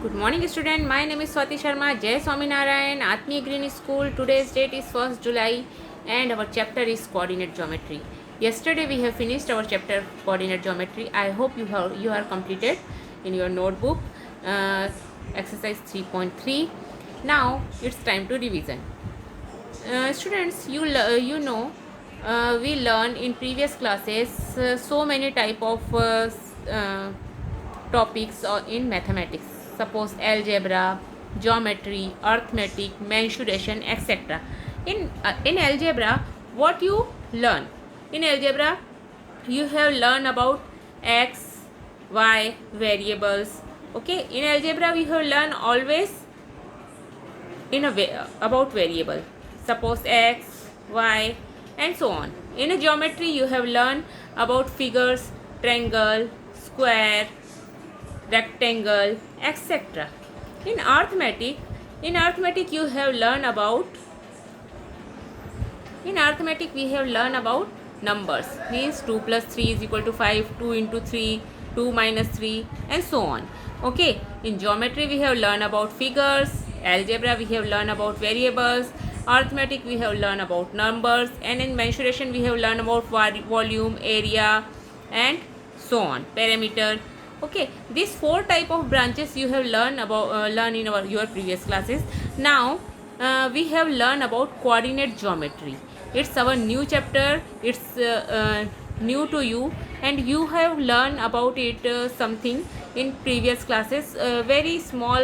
Good morning student, my name is Swati Sharma, Jai Swaminarayan, Atmi Green School. Today's date is 1st July and our chapter is coordinate geometry. Yesterday we have finished our chapter coordinate geometry. I hope you are completed in your notebook exercise 3.3. Now it's time to revision. Students, we learned in previous classes so many type of topics in mathematics. Suppose algebra, geometry, arithmetic, mensuration, etc. In algebra, what you learn? In algebra, you have learned about x, y variables. Okay, in algebra we have learned always in a way about variable. Suppose x, y, and so on. In a geometry, you have learned about figures, triangle, square, rectangle, etc. In arithmetic, you have learned about we have learned about numbers, means 2 plus 3 is equal to 5, 2 into 3, 2 minus 3, and so on. Okay, in geometry we have learned about figures, algebra we have learned about variables, arithmetic we have learned about numbers, and in mensuration we have learned about volume, area, and so on, parameter. Okay, these four type of branches you have learned about learn in your previous classes. Now we have learned about coordinate geometry. It's our new chapter. It's new to you, and you have learned about it something in previous classes, very small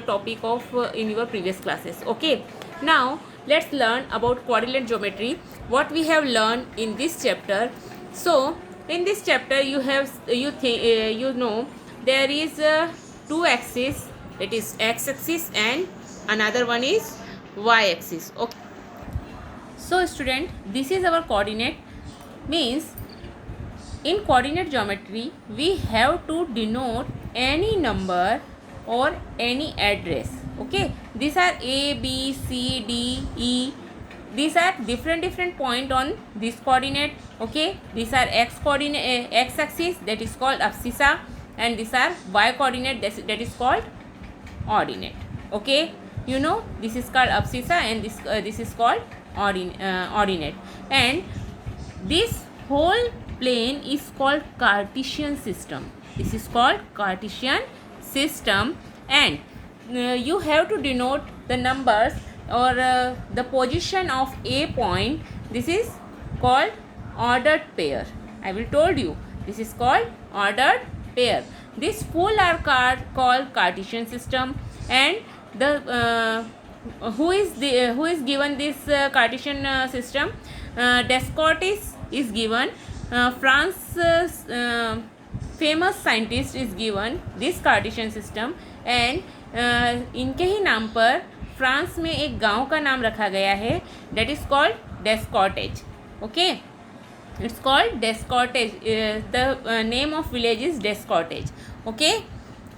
topic of in your previous classes. Okay, now let's learn about coordinate geometry, what we have learned in this chapter. So in this chapter you know there is two axes, that is x axis and another one is y axis. Okay, so student, this is our coordinate, means in coordinate geometry we have to denote any number or any address. Okay, these are a, b, c, d, e. These are different point on this coordinate. Okay, these are x coordinate, x axis, that is called abscissa, and these are y coordinate, that is called ordinate. Okay, you know this is called abscissa and this is called ordinate, and this whole plane is called Cartesian system. This is called Cartesian system, and you have to denote the numbers or the position of a point. This is called ordered pair. I will told you this is called ordered pair. This full are called Cartesian system, and the who is given this Cartesian system? Descartes is given. France's famous scientist is given this Cartesian system, and इनके ही नाम पर France में एक गांव का नाम रखा गया है, that is called Descartes. Okay, it's called Descartes. The name of village is Descartes. Okay,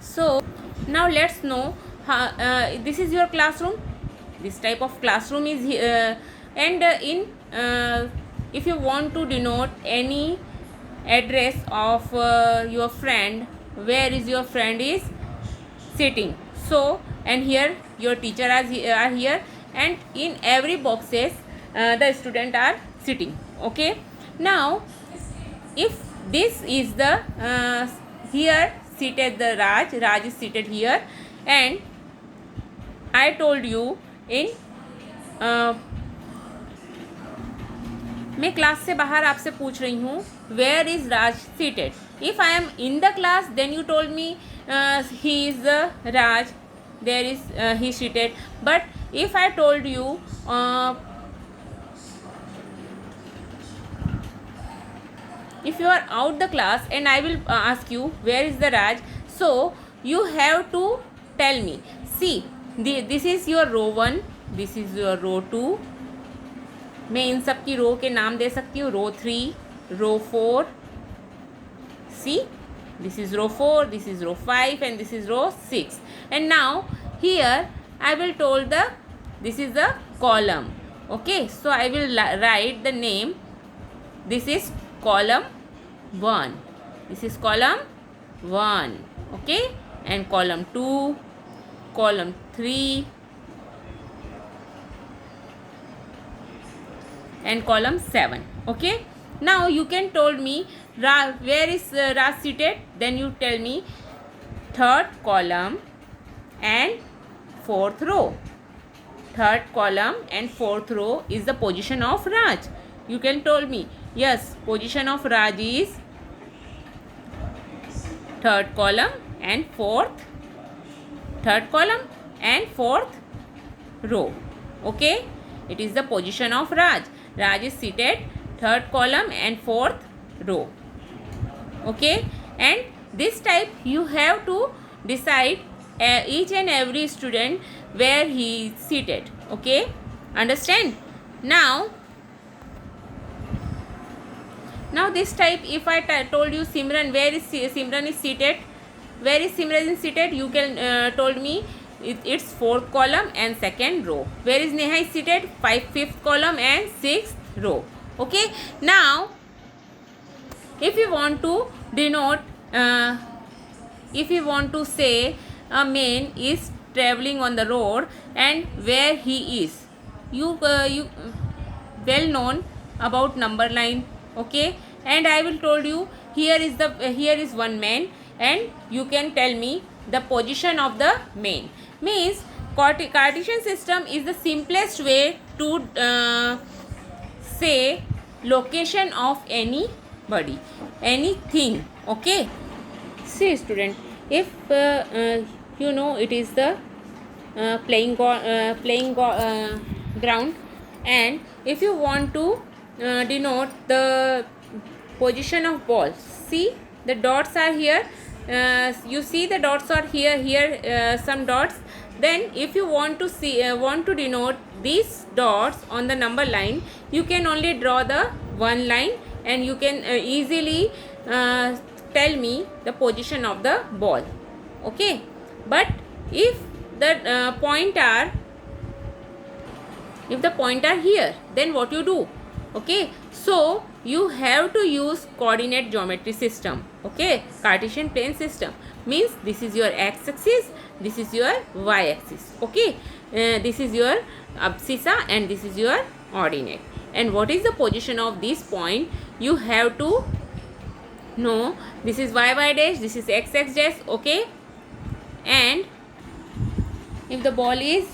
so now let's know how, this is your classroom. This type of classroom is and in if you want to denote any address of your friend, where is your friend is sitting, so and here your teacher are here, and in every boxes the student are sitting. Okay, now if this is the here seated the Raj is seated here, and I told you in मैं class से बाहर आपसे पूछ रही हूँ where is Raj seated. If I am in the class then you told me he is the Raj, there is he seated. But if I told you if you are out the class and I will ask you where is the Raj, so you have to tell me. See, this is your row 1, this is your row 2. मैं इन सब की रो के नाम दे सकती हूँ, रो 3, रो 4. See, this is row 4, this is row 5, and this is row 6. And now here I will told this is the column. Okay, so I will write the name. This is column 1. This is column 1. Okay, and column 2, column 3 and column 7. Okay, now you can told me where is Raj seated, then you tell me third column and fourth row. Third column and fourth row is the position of Raj. You can told me yes, position of Raj is third column and fourth row. Okay, it is the position of Raj. Raj is seated third column and fourth row. Okay, and this type you have to decide each and every student where he is seated. Okay, understand? Now this type, if I told you Simran, where is Simran is seated, where is Simran is seated, you can told me it's fourth column and second row. Where is Neha is seated, fifth column and sixth row. Okay, now if you want to denote, if you want to say a man is traveling on the road and where he is, you well known about number line. Okay, and I will told you here is one man, and you can tell me the position of the man. Means Cartesian system is the simplest way to say location of anybody, anything. Okay, see student, if you know it is the playing ground, and if you want to denote the position of ball, see the dots are here, you see the dots are here some dots. Then if you want to see want to denote these dots on the number line, you can only draw the one line, and you can easily tell me the position of the ball. Okay, but if the point are here, then what you do? Okay, so you have to use coordinate geometry system. Okay, Cartesian plane system means this is your x-axis, this is your y-axis. Okay, this is your abscissa and this is your ordinate. And what is the position of this point? You have to know this is y dash, this is x dash. Okay, and if the ball is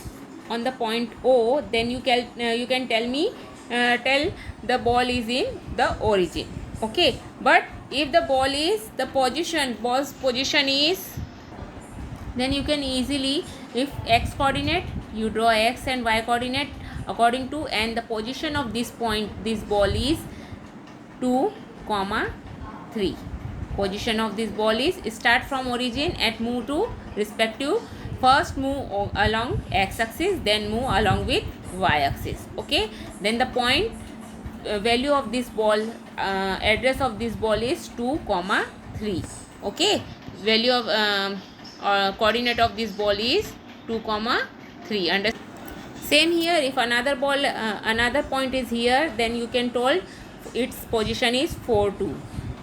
on the point O, then you can tell me tell the ball is in the origin. Okay, but if the ball is ball's position is, then you can easily, if x coordinate, you draw x and y coordinate according to, and the position of this point, this ball is 2, 3. Position of this ball is start from origin and move to respective, first move along x axis, then move along with y axis. Okay, then the point value of this ball, address of this ball is 2, 3. Okay, value of coordinate of this ball is 2, 3. And same here, if another ball another point is here, then you can told its position is 4, 2.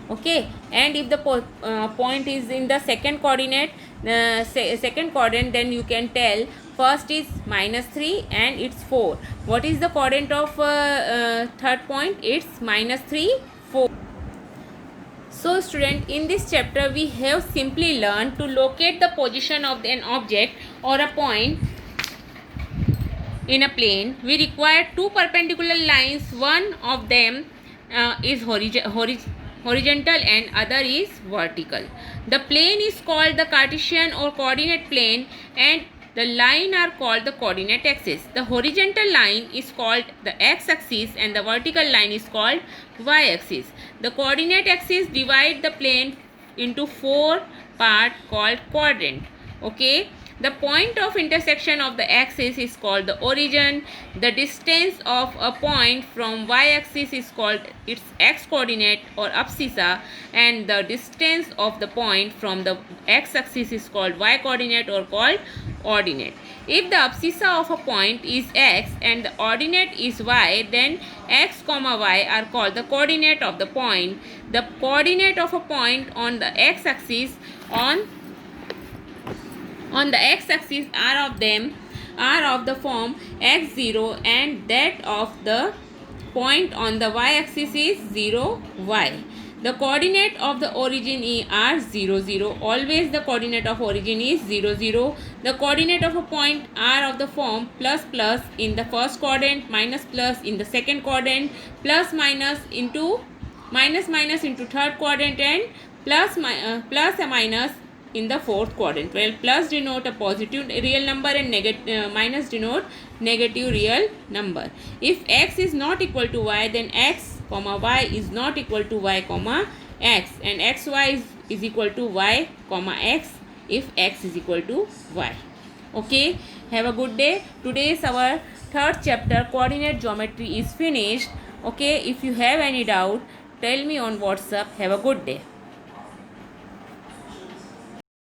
Okay, and if the point is in the second coordinate, then you can tell first is -3 and it's 4. What is the coordinate of third point? It's -3, 4. So student, in this chapter we have simply learned to locate the position of an object or a point in a plane. We require two perpendicular lines. One of them is horizontal and other is vertical. The plane is called the Cartesian or coordinate plane, and the line are called the coordinate axis. The horizontal line is called the x-axis and the vertical line is called y-axis. The coordinate axis divide the plane into 4 parts called quadrant. Okay, the point of intersection of the axis is called the origin. The distance of a point from y-axis is called its x-coordinate or abscissa, and the distance of the point from the x-axis is called y-coordinate or called ordinate. If the abscissa of a point is x and the ordinate is y, then x, y are called the coordinate of the point. The coordinate of a point on the x-axis on On the x-axis, r of them are of the form x0 and that of the point on the y-axis is 0, y. The coordinate of the origin are 0, 0. Always the coordinate of origin is 0, 0. The coordinate of a point are of the form plus plus in the first quadrant, minus plus in the second quadrant, plus minus into third quadrant, and plus and minus in the fourth quadrant. Well, plus denote a positive real number and minus denote negative real number. If x is not equal to y, then x comma y is not equal to y comma x, and xy is equal to y comma x if x is equal to y. Okay, have a good day. Today's our third chapter, coordinate geometry, is finished. Okay, if you have any doubt, tell me on WhatsApp. Have a good day.